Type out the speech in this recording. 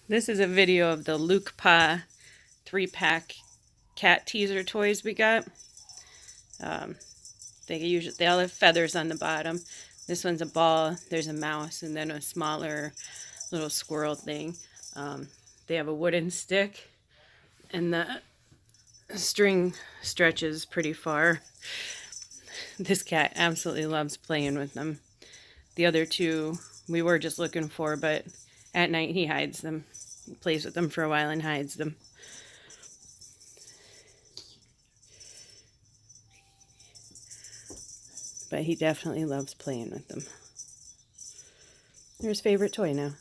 This is a video of the Lukpaw 3-pack cat teaser toys we got. Um, they all have feathers on the bottom. This one's a ball, there's a mouse, and then a smaller little squirrel thing. They have a wooden stick, and the string stretches pretty far. This cat absolutely loves playing with them. The other two we were just looking for, but at night he hides them. He plays with them for a while and hides them. But he definitely loves playing with them. They're his favorite toy now.